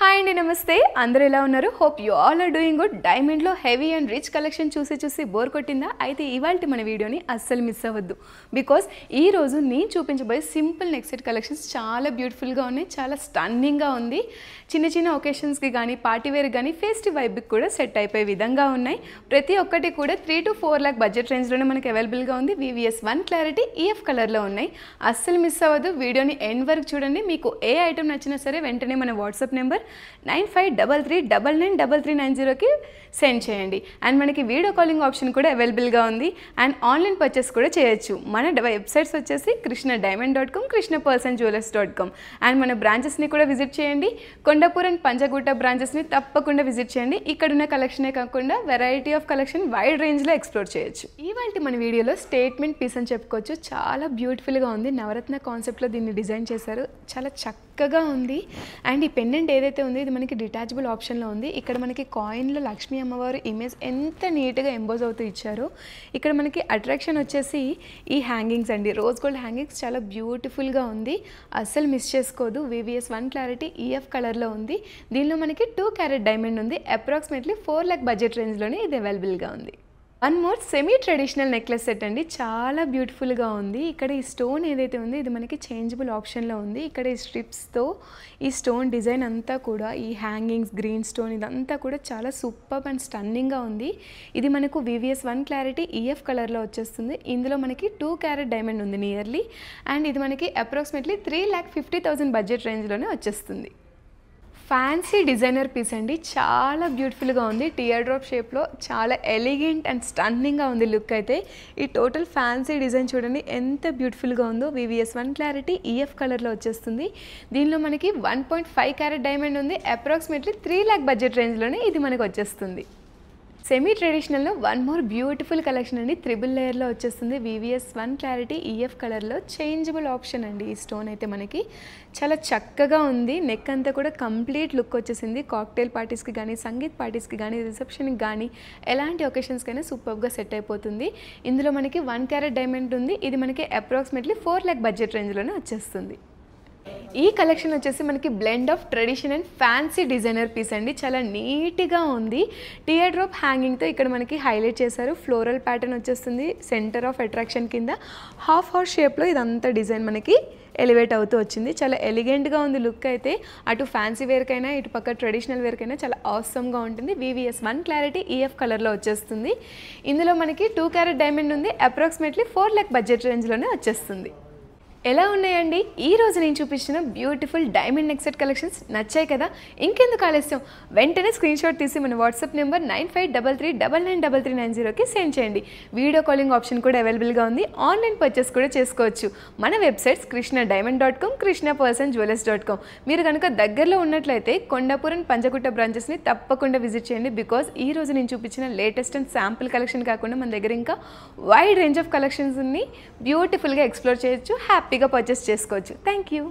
hi అండి నమస్తే అందరూ ఎలా ఉన్నారు hope you all are doing good diamond లో హెవీ అండ్ రిచ్ కలెక్షన్ చూసి బోర్ కొట్టిందా అయితే ఇవాల్టి మన వీడియోని అస్సలు మిస్ అవ్వద్దు బికాజ్ ఈ రోజు నేను చూపించబోయే సింపుల్ నెక్ సెట్ కలెక్షన్స్ చాలా బ్యూటిఫుల్ గా ఉన్నాయి చాలా స్టన్నింగ్ గా ఉంది చిన్న చిన్న ఒకేషన్స్ కి గాని పార్టీ వేర్ గాని ఫెస్టివ్ వైబ్ కి కూడా సెట్ అయిపోయే విధంగా ఉన్నాయి ప్రతి ఒక్కటి కూడా 3 to 4 lakh బడ్జెట్ రేంజ్ లోనే మనకి అవైలబుల్ గా ఉంది VVS 1 క్లారిటీ EF కలర్ లో ఉన్నాయి అస్సలు మిస్ అవ్వద్దు వీడియోని ఎండ్ వరకు చూడండి మీకు ఏ ఐటమ్ నచ్చినా సరే వెంటనే మన వాట్సాప్ నెంబర్ 9533993390 కి సెండ్ చేయండి అండ్ మనకి వీడియో కాలింగ్ ఆప్షన్ కూడా అవైలబుల్గా ఉంది అండ్ ఆన్లైన్ పర్చేస్ కూడా చేయొచ్చు మన వెబ్సైట్స్ వచ్చేసి krishnadiamond.com krishnapersonjewelers.com అండ్ మన బ్రాంచెస్ని కూడా విజిట్ చేయండి కొండాపూర్ అండ్ పంజాగుట్ట బ్రాంచెస్ని తప్పకుండా విజిట్ చేయండి ఇక్కడున్న కలెక్షనే కాకుండా వెరైటీ ఆఫ్ కలెక్షన్ వైడ్ రేంజ్లో ఎక్స్ప్లోర్ చేయొచ్చు ఇవాళ మన వీడియోలో స్టేట్మెంట్ పీస్ అని చెప్పుకోవచ్చు చాలా బ్యూటిఫుల్గా ఉంది నవరత్న కాన్సెప్ట్లో దీన్ని డిజైన్ చేశారు చాలా చక్కగా ఉంది అండ్ ఈ పెండెంట్ ఏదైతే ఉందో ఇది మనకి డిటాచబుల్ ఆప్షన్లో ఉంది ఇక్కడ మనకి కాయిన్లో లక్ష్మీ అమ్మవారు ఇమేజ్ ఎంత నీట్గా ఎంబోజ్ అవుతూ ఇచ్చారు ఇక్కడ మనకి అట్రాక్షన్ వచ్చేసి ఈ హ్యాంగింగ్స్ అండి రోజ్ గోల్డ్ హ్యాంగింగ్స్ చాలా బ్యూటిఫుల్గా ఉంది అస్సలు మిస్ చేసుకోదు VVS 1 క్లారిటీ EF కలర్లో ఉంది దీనిలో మనకి 2 క్యారెట్ డైమండ్ ఉంది అప్రాక్సిమేట్లీ 4 lakh బడ్జెట్ రేంజ్లోనే ఇది అవైలబుల్గా ఉంది one more semi traditional necklace set అండి చాలా బ్యూటిఫుల్గా ఉంది ఇక్కడ ఈ స్టోన్ ఏదైతే ఉందో ఇది మనకి చేంజబుల్ ఆప్షన్లో ఉంది ఇక్కడ ఈ స్ట్రిప్స్తో ఈ స్టోన్ డిజైన్ అంతా కూడా ఈ హ్యాంగింగ్స్ గ్రీన్ స్టోన్ ఇదంతా కూడా చాలా సూపర్ అండ్ స్టన్నింగ్గా ఉంది ఇది మనకు VVS 1 క్లారిటీ EF కలర్లో వచ్చేస్తుంది ఇందులో మనకి 2 క్యారెట్ డైమండ్ ఉంది నియర్లీ అండ్ ఇది మనకి అప్రాక్సిమేట్లీ 3,50,000 బడ్జెట్ రేంజ్లోనే వచ్చేస్తుంది ఫ్యాన్సీ డిజైనర్ పీస్ అండి చాలా బ్యూటిఫుల్గా ఉంది టియర్ డ్రాప్ షేప్లో చాలా ఎలిగెంట్ అండ్ స్టన్నింగ్గా ఉంది లుక్ అయితే ఈ టోటల్ ఫ్యాన్సీ డిజైన్ చూడండి ఎంత బ్యూటిఫుల్గా ఉందో VVS 1 క్లారిటీ EF కలర్లో వచ్చేస్తుంది దీనిలో మనకి 1.5 క్యారెట్ డైమండ్ ఉంది అప్రాక్సిమేట్లీ 3 lakh బడ్జెట్ రేంజ్లోనే ఇది మనకు వచ్చేస్తుంది సెమీ ట్రెడిషనల్లో వన్ మోర్ బ్యూటిఫుల్ కలెక్షన్ అండి ట్రిపుల్ లేయర్లో వచ్చేస్తుంది VVS 1 క్లారిటీ EF కలర్లో చేంజబుల్ ఆప్షన్ అండి ఈ స్టోన్ అయితే మనకి చాలా చక్కగా ఉంది నెక్ అంతా కూడా కంప్లీట్ లుక్ వచ్చేసింది కాక్టైల్ పార్టీస్కి కానీ సంగీత్ పార్టీస్కి కానీ రిసెప్షన్కి కానీ ఎలాంటి ఒకేషన్స్కైనా సూపర్గా సెట్ అయిపోతుంది ఇందులో మనకి 1 క్యారెట్ డైమండ్ ఉంది ఇది మనకి అప్రాక్సిమేట్లీ 4 lakh బడ్జెట్ రేంజ్లోనే వచ్చేస్తుంది ఈ కలెక్షన్ వచ్చేసి మనకి blend of tradition and fancy designer piece అండి చాలా నీట్గా ఉంది టియర్ డ్రాప్ హ్యాంగింగ్తో ఇక్కడ మనకి హైలైట్ చేశారు ఫ్లోరల్ ప్యాటర్న్ వచ్చేస్తుంది సెంటర్ ఆఫ్ అట్రాక్షన్ కింద హాఫ్ హార్స్ షేప్లో ఇదంతా డిజైన్ మనకి ఎలివేట్ అవుతూ వచ్చింది చాలా ఎలిగెంట్గా ఉంది లుక్ అయితే అటు ఫ్యాన్సీ వేర్కైనా ఇటు పక్క ట్రెడిషనల్ వేర్కైనా చాలా ఆసమ్గా ఉంటుంది VVS 1 క్లారిటీ EF కలర్లో వచ్చేస్తుంది ఇందులో మనకి 2 క్యారెట్ డైమండ్ ఉంది అప్రాక్సిమేట్లీ 4 lakh బడ్జెట్ రేంజ్లోనే వచ్చేస్తుంది ఎలా ఉన్నాయండి ఈ రోజు నేను చూపించిన beautiful diamond neck set collections నచ్చాయి కదా ఇంకెందుకు ఆలస్యం వెంటనే స్క్రీన్ షాట్ తీసి మన వాట్సాప్ నెంబర్ 9533993390కి సెండ్ చేయండి వీడియో కాలింగ్ ఆప్షన్ కూడా అవైలబుల్గా ఉంది ఆన్లైన్ పర్చేస్ కూడా చేసుకోవచ్చు మన వెబ్సైట్స్ krishnadiamond.com krishnapersonjewelers.com మీరు కనుక దగ్గరలో ఉన్నట్లయితే కొండాపూర్ అండ్ పంజాగుట్ట బ్రాంచెస్ని తప్పకుండా విజిట్ చేయండి బికాజ్ ఈ రోజు నేను చూపించిన లేటెస్ట్ అండ్ శాంపుల్ కలెక్షన్ కాకుండా మన దగ్గర ఇంకా వైడ్ రేంజ్ ఆఫ్ కలెక్షన్స్ని బ్యూటిఫుల్గా ఎక్స్ప్లోర్ చేయొచ్చు హ్యాపీగా పర్చేస్ చేసుకోవచ్చు థ్యాంక్ యూ